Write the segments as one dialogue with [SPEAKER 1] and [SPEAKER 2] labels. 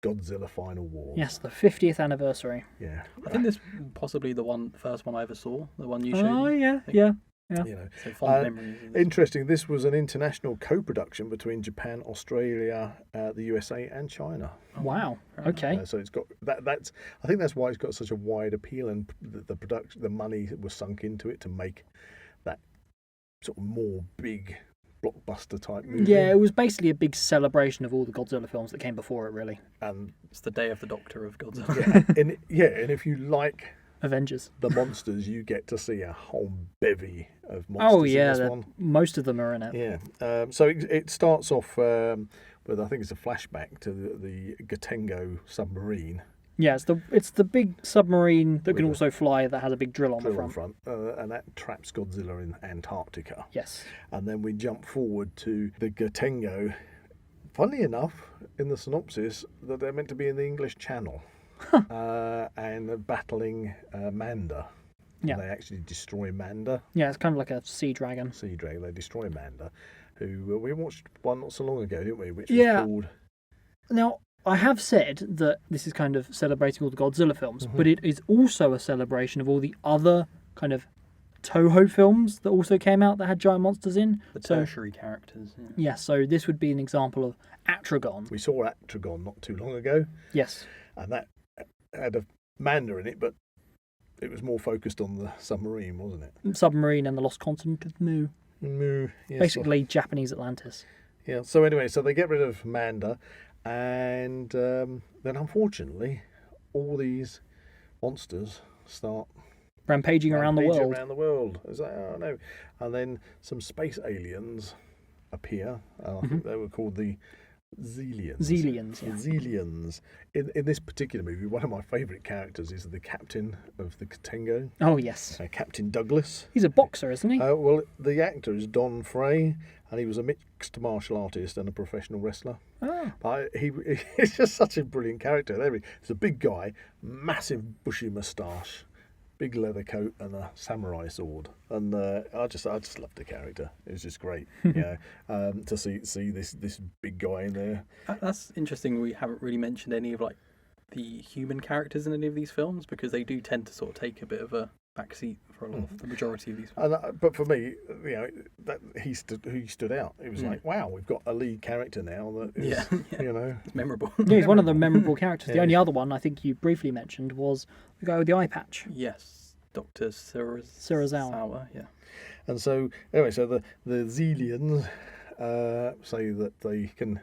[SPEAKER 1] Godzilla Final Wars.
[SPEAKER 2] Yes, the 50th anniversary.
[SPEAKER 1] Yeah.
[SPEAKER 3] I think this possibly the first one I ever saw. The one you showed.
[SPEAKER 2] Oh,
[SPEAKER 3] me,
[SPEAKER 2] yeah,
[SPEAKER 3] I think.
[SPEAKER 2] yeah.
[SPEAKER 1] You know,
[SPEAKER 3] So fond memories. Of this.
[SPEAKER 1] interesting. This was an international co-production between Japan, Australia, the USA, and China.
[SPEAKER 2] Wow. Okay.
[SPEAKER 1] So it's got that's. I think that's why it's got such a wide appeal, and the production, the money was sunk into it to make that sort of more big blockbuster type movie.
[SPEAKER 2] Yeah, it was basically a big celebration of all the Godzilla films that came before it, really.
[SPEAKER 1] And
[SPEAKER 3] It's the day of the Doctor of Godzilla.
[SPEAKER 1] and if you like
[SPEAKER 2] Avengers.
[SPEAKER 1] the monsters, you get to see a whole bevy of monsters.
[SPEAKER 2] Oh, yeah.
[SPEAKER 1] in this one.
[SPEAKER 2] Most of them are in it.
[SPEAKER 1] Yeah. So it starts off with, I think it's a flashback to the Gotengo submarine.
[SPEAKER 2] Yeah, it's the big submarine that can also fly that has a big drill on the front.
[SPEAKER 1] And that traps Godzilla in Antarctica.
[SPEAKER 2] Yes.
[SPEAKER 1] And then we jump forward to the Gotengo. Funnily enough, in the synopsis, that they're meant to be in the English Channel and battling Manda.
[SPEAKER 2] Yeah.
[SPEAKER 1] And they actually destroy Manda.
[SPEAKER 2] Yeah, it's kind of like a sea dragon.
[SPEAKER 1] Sea dragon. They destroy Manda, who we watched one not so long ago, didn't we? Which
[SPEAKER 2] Yeah.
[SPEAKER 1] was called.
[SPEAKER 2] Now, I have said that this is kind of celebrating all the Godzilla films, but it is also a celebration of all the other kind of Toho films that also came out that had giant monsters in.
[SPEAKER 3] The tertiary characters. Yeah.
[SPEAKER 2] Yeah, so this would be an example of Atragon.
[SPEAKER 1] We saw Atragon not too long ago,
[SPEAKER 2] Yes.
[SPEAKER 1] and that had a Manda in it, but it was more focused on the submarine, wasn't it?
[SPEAKER 2] Submarine and the Lost Continent of Mu.
[SPEAKER 1] Moo. Yes.
[SPEAKER 2] Basically, Japanese Atlantis.
[SPEAKER 1] Yeah. So anyway, so they get rid of Manda, and then unfortunately, all these monsters start
[SPEAKER 2] Rampaging around the
[SPEAKER 1] rampaging
[SPEAKER 2] world.
[SPEAKER 1] around the world. It's like, oh no! And then some space aliens appear. I think they were called the Zelians.
[SPEAKER 2] Zelians, yeah.
[SPEAKER 1] Zelians. In this particular movie, one of my favourite characters is the captain of the Gotengo,
[SPEAKER 2] Oh, yes.
[SPEAKER 1] Captain Douglas.
[SPEAKER 2] He's a boxer, isn't he?
[SPEAKER 1] Well, the actor is Don Frey, and he was a mixed martial artist and a professional wrestler.
[SPEAKER 2] Oh.
[SPEAKER 1] But he's just such a brilliant character. He's a big guy, massive bushy moustache, big leather coat, and a samurai sword. And I just loved the character. It was just great, to see this big guy in there.
[SPEAKER 3] That's interesting. We haven't really mentioned any of like the human characters in any of these films because they do tend to sort of take a bit of a backseat for a lot of the majority of these films.
[SPEAKER 1] But for me, that he stood out. It was like, wow, we've got a lead character now that is,
[SPEAKER 3] It's memorable.
[SPEAKER 2] Yeah, he's one of the memorable characters. The
[SPEAKER 1] Yeah.
[SPEAKER 2] only other one I think you briefly mentioned was the guy with the eye patch.
[SPEAKER 3] Yes, Dr.
[SPEAKER 2] Sirazawa.
[SPEAKER 3] Yeah.
[SPEAKER 1] And so anyway, so the Zelians say that they can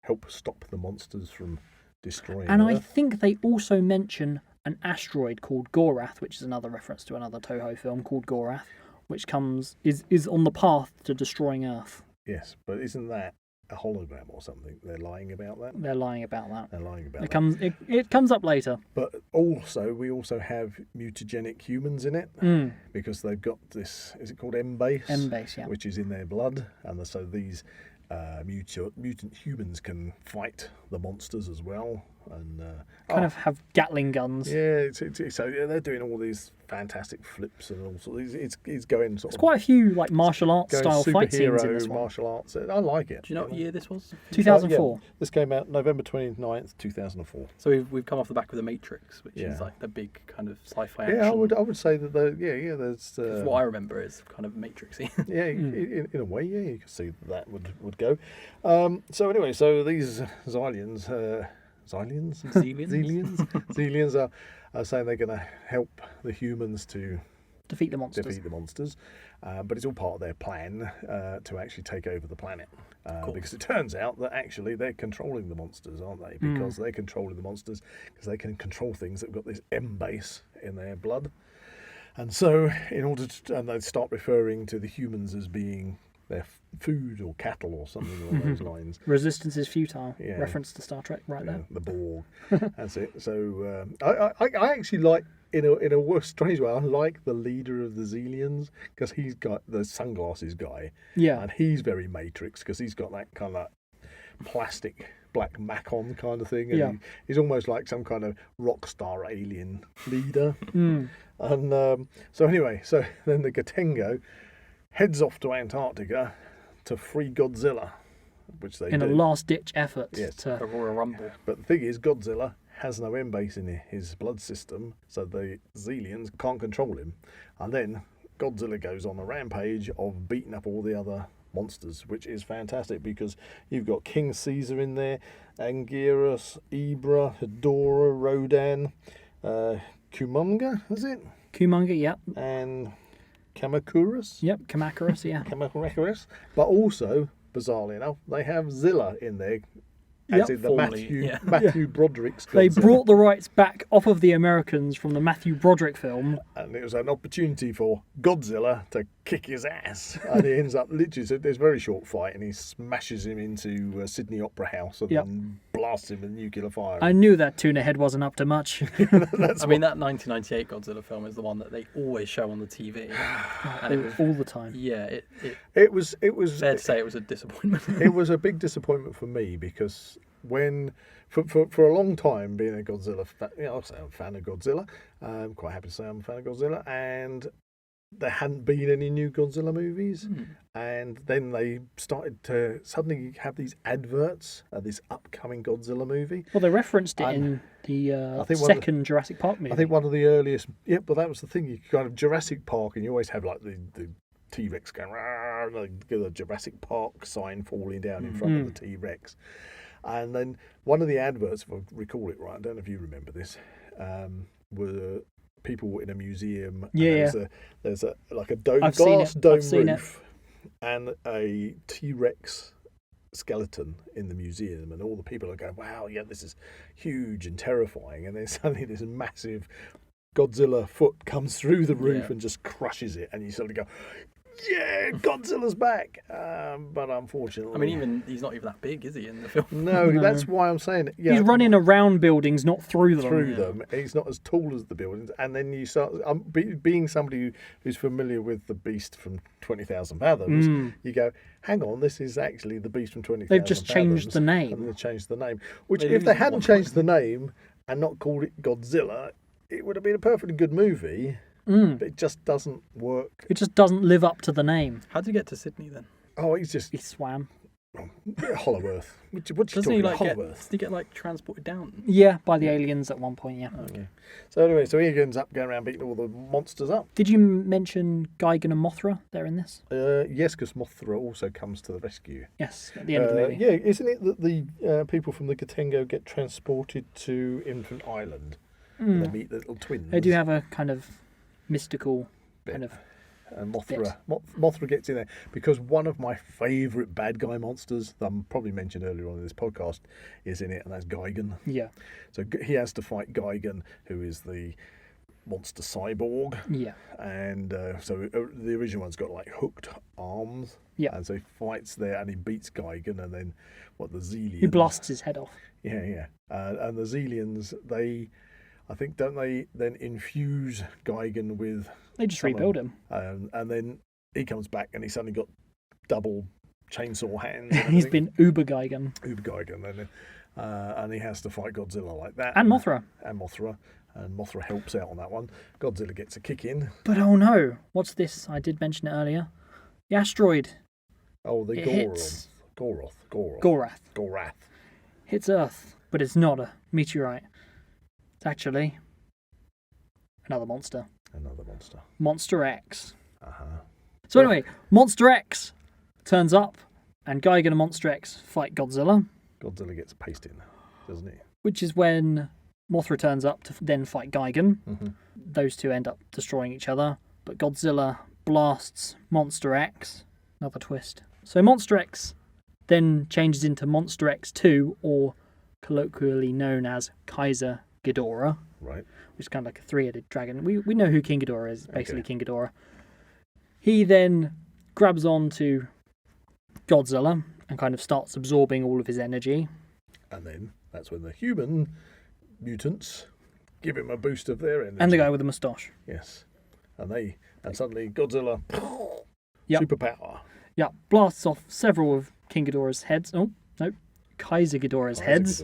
[SPEAKER 1] help stop the monsters from destroying
[SPEAKER 2] And I
[SPEAKER 1] Earth.
[SPEAKER 2] think they also mention an asteroid called Gorath, which is another reference to another Toho film called Gorath, which is on the path to destroying Earth.
[SPEAKER 1] Yes, but isn't that a hologram or something? They're lying about that.
[SPEAKER 2] They're lying about that.
[SPEAKER 1] They're lying about
[SPEAKER 2] It
[SPEAKER 1] that.
[SPEAKER 2] comes up later.
[SPEAKER 1] But also, we also have mutagenic humans in it because they've got this. Is it called M-base?
[SPEAKER 2] M-base, yeah.
[SPEAKER 1] Which is in their blood, and so these mutant humans can fight the monsters as well, and
[SPEAKER 2] Kind of have Gatling guns.
[SPEAKER 1] yeah, so they're doing all these fantastic flips and all sorts. It's going sort
[SPEAKER 2] There's
[SPEAKER 1] of
[SPEAKER 2] quite a few like martial arts
[SPEAKER 1] going
[SPEAKER 2] style fight scenes in
[SPEAKER 1] superhero
[SPEAKER 2] this one.
[SPEAKER 1] martial arts. I like it.
[SPEAKER 3] Do you know what year this was?
[SPEAKER 2] 2004.
[SPEAKER 1] This came out November 29th, 2004.
[SPEAKER 3] So we've come off the back of The Matrix, which
[SPEAKER 1] Yeah.
[SPEAKER 3] is like the big kind of sci-fi action.
[SPEAKER 1] Yeah, I would say that there's
[SPEAKER 3] Because what I remember is kind of Matrixy.
[SPEAKER 1] yeah, in a way, yeah, you can see that would go. So anyway, so these Xylians, Zelians are saying they're going to help the humans to
[SPEAKER 2] Defeat the monsters.
[SPEAKER 1] defeat the monsters, but it's all part of their plan to actually take over the planet. Because it turns out that actually they're controlling the monsters, aren't they? Because they're controlling the monsters because they can control things that've got this M base in their blood. And so, and they start referring to the humans as being their food or cattle or something along those lines.
[SPEAKER 2] Resistance is futile.
[SPEAKER 1] Yeah.
[SPEAKER 2] Reference to Star Trek right there.
[SPEAKER 1] The Borg. That's it. So I actually like, in a strange way, I like the leader of the Zelians because he's got the sunglasses guy.
[SPEAKER 2] Yeah.
[SPEAKER 1] And he's very Matrix because he's got that kind of plastic black mac on kind of thing. And
[SPEAKER 2] Yeah.
[SPEAKER 1] he's almost like some kind of rock star alien leader.
[SPEAKER 2] Mm.
[SPEAKER 1] And so anyway, so then the Gotengo heads off to Antarctica to free Godzilla. which they
[SPEAKER 2] in
[SPEAKER 1] do.
[SPEAKER 2] a last-ditch effort
[SPEAKER 1] Yes.
[SPEAKER 2] to...
[SPEAKER 3] A Royal Rumble.
[SPEAKER 1] But the thing is, Godzilla has no M base in his blood system, so the Zelians can't control him. And then Godzilla goes on a rampage of beating up all the other monsters, which is fantastic because you've got King Caesar in there, Anguirus, Ebirah, Hedorah, Rodan, Kumonga, is it?
[SPEAKER 2] Kumonga, yep.
[SPEAKER 1] And Kamakurus?
[SPEAKER 2] Yep, Kamakurus, yeah.
[SPEAKER 1] Kamakurus. But also, bizarrely enough, they have Zilla in there. As in the
[SPEAKER 3] Formerly,
[SPEAKER 1] Matthew Broderick's Godzilla.
[SPEAKER 2] They brought the rights back off of the Americans from the Matthew Broderick film.
[SPEAKER 1] And it was an opportunity for Godzilla to kick his ass. And he ends up literally, so there's a very short fight, and he smashes him into Sydney Opera House and then blasts him with nuclear fire.
[SPEAKER 2] I knew that tuna head wasn't up to much.
[SPEAKER 3] I mean, that 1998 Godzilla film is the one that they always show on the TV. And it was,
[SPEAKER 2] all the time.
[SPEAKER 3] yeah,
[SPEAKER 1] it was
[SPEAKER 3] fair to say it was a disappointment.
[SPEAKER 1] it was a big disappointment for me because when for a long time being a Godzilla fan, I'll say I'm a fan of Godzilla. I'm quite happy to say I'm a fan of Godzilla, and there hadn't been any new Godzilla movies. And then they started to suddenly have these adverts of this upcoming Godzilla movie.
[SPEAKER 2] Well, they referenced it in the
[SPEAKER 1] I think
[SPEAKER 2] second Jurassic Park movie.
[SPEAKER 1] I think one of the earliest, but that was the thing. You kind of Jurassic Park, and you always have like the T-Rex going, like the Jurassic Park sign falling down in front of the T-Rex. And then one of the adverts, if I recall it right, I don't know if you remember this, were people in a museum.
[SPEAKER 2] Yeah.
[SPEAKER 1] And there's a like a dome,
[SPEAKER 2] I've seen
[SPEAKER 1] glass
[SPEAKER 2] it.
[SPEAKER 1] dome
[SPEAKER 2] I've seen
[SPEAKER 1] roof, and a T-Rex skeleton in the museum, and all the people are going, "Wow, yeah, this is huge and terrifying." And then suddenly this massive Godzilla foot comes through the roof and just crushes it, and you suddenly go, "Yeah, Godzilla's back!" But unfortunately,
[SPEAKER 3] I mean, he's not even that big, is he, in the film?
[SPEAKER 1] no, that's why I'm saying,
[SPEAKER 2] He's running around buildings, not through them.
[SPEAKER 1] through them. He's not as tall as the buildings, and then you start. Being somebody who's familiar with the Beast from 20,000 Fathoms, you go, "Hang on, this is actually the Beast from 20,000
[SPEAKER 2] They've just changed the name.
[SPEAKER 1] And they've changed the name. Which,
[SPEAKER 3] They
[SPEAKER 1] if they
[SPEAKER 3] lose
[SPEAKER 1] hadn't
[SPEAKER 3] one
[SPEAKER 1] changed the name and not called it Godzilla, it would have been a perfectly good movie. But it just doesn't work.
[SPEAKER 2] It just doesn't live up to the name.
[SPEAKER 3] How did he get to Sydney then?
[SPEAKER 1] Oh, he's just
[SPEAKER 2] He swam.
[SPEAKER 1] Hollow Earth. What you
[SPEAKER 3] Doesn't
[SPEAKER 1] talking
[SPEAKER 3] he
[SPEAKER 1] about?
[SPEAKER 3] like
[SPEAKER 1] Hollow
[SPEAKER 3] get?
[SPEAKER 1] Earth.
[SPEAKER 3] Does he get like transported down?
[SPEAKER 2] Yeah, by the aliens at one point, yeah.
[SPEAKER 1] Okay. So anyway, so he ends up going around beating all the monsters up.
[SPEAKER 2] Did you mention Gigan and Mothra there in this?
[SPEAKER 1] Yes, because Mothra also comes to the rescue.
[SPEAKER 2] Yes, at the end of the movie.
[SPEAKER 1] Yeah, isn't it that the people from the Gatengo get transported to Infant Island? And they meet the little twins.
[SPEAKER 2] They do have a kind of mystical kind of...
[SPEAKER 1] And Mothra gets in there because one of my favourite bad guy monsters that I probably mentioned earlier on in this podcast is in it, and that's Gigan.
[SPEAKER 2] Yeah.
[SPEAKER 1] So he has to fight Gigan, who is the monster cyborg.
[SPEAKER 2] Yeah.
[SPEAKER 1] And so the original one's got like hooked arms.
[SPEAKER 2] Yeah.
[SPEAKER 1] And so he fights there and he beats Gigan, and then the Zelians.
[SPEAKER 2] He blasts his head off.
[SPEAKER 1] Yeah. And the Zelians, I think, don't they then infuse Gigan with...
[SPEAKER 2] They just rebuild him.
[SPEAKER 1] And then he comes back and he's suddenly got double chainsaw hands.
[SPEAKER 2] He's been Uber Gigan.
[SPEAKER 1] Uber Gigan. And he has to fight Godzilla like that.
[SPEAKER 2] And Mothra.
[SPEAKER 1] And Mothra helps out on that one. Godzilla gets a kick in.
[SPEAKER 2] But oh no, what's this? I did mention it earlier. The asteroid.
[SPEAKER 1] Oh, the
[SPEAKER 2] It hits-
[SPEAKER 1] Gorath.
[SPEAKER 2] Hits Earth, but it's not a meteorite. It's actually another monster. Monster X. So anyway, Monster X turns up, and Gigan and Monster X fight Godzilla.
[SPEAKER 1] Godzilla gets pasted, doesn't he?
[SPEAKER 2] Which is when Mothra turns up to then fight Gigan.
[SPEAKER 1] Mm-hmm.
[SPEAKER 2] Those two end up destroying each other, but Godzilla blasts Monster X. Another twist. So Monster X then changes into Monster X2, or colloquially known as Kaiser Ghidorah.
[SPEAKER 1] Right.
[SPEAKER 2] Which is kind of like a three-headed dragon. We know who King Ghidorah is, basically King Ghidorah. He then grabs on to Godzilla and kind of starts absorbing all of his energy.
[SPEAKER 1] And then that's when the human mutants give him a boost of their energy.
[SPEAKER 2] And the guy with the moustache.
[SPEAKER 1] Yes. And suddenly Godzilla,
[SPEAKER 2] Yep.
[SPEAKER 1] superpower.
[SPEAKER 2] Yeah, blasts off several of King Ghidorah's heads. Oh, no, Kaiser Ghidorah's heads.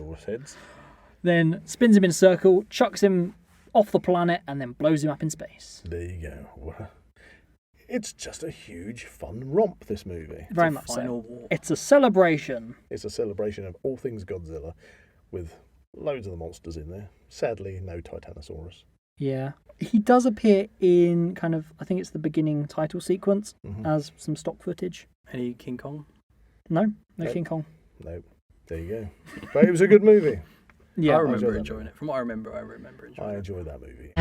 [SPEAKER 2] Then spins him in a circle, chucks him off the planet, and then blows him up in space.
[SPEAKER 1] There you go. it's just a huge fun romp, this movie.
[SPEAKER 2] Very
[SPEAKER 3] It's a
[SPEAKER 2] much
[SPEAKER 3] final
[SPEAKER 2] so.
[SPEAKER 3] war.
[SPEAKER 2] It's a celebration.
[SPEAKER 1] It's a celebration of all things Godzilla, with loads of the monsters in there. Sadly, no Titanosaurus.
[SPEAKER 2] Yeah. He does appear in kind of, I think it's the beginning title sequence
[SPEAKER 1] Mhm.
[SPEAKER 2] as some stock footage.
[SPEAKER 3] Any King Kong?
[SPEAKER 2] No
[SPEAKER 1] Nope.
[SPEAKER 2] King Kong.
[SPEAKER 1] No, there you go. But it was a good movie.
[SPEAKER 2] Yeah.
[SPEAKER 3] I remember
[SPEAKER 1] enjoyed that
[SPEAKER 3] enjoying it. From what I remember enjoying
[SPEAKER 1] I
[SPEAKER 3] it.
[SPEAKER 1] enjoyed that movie.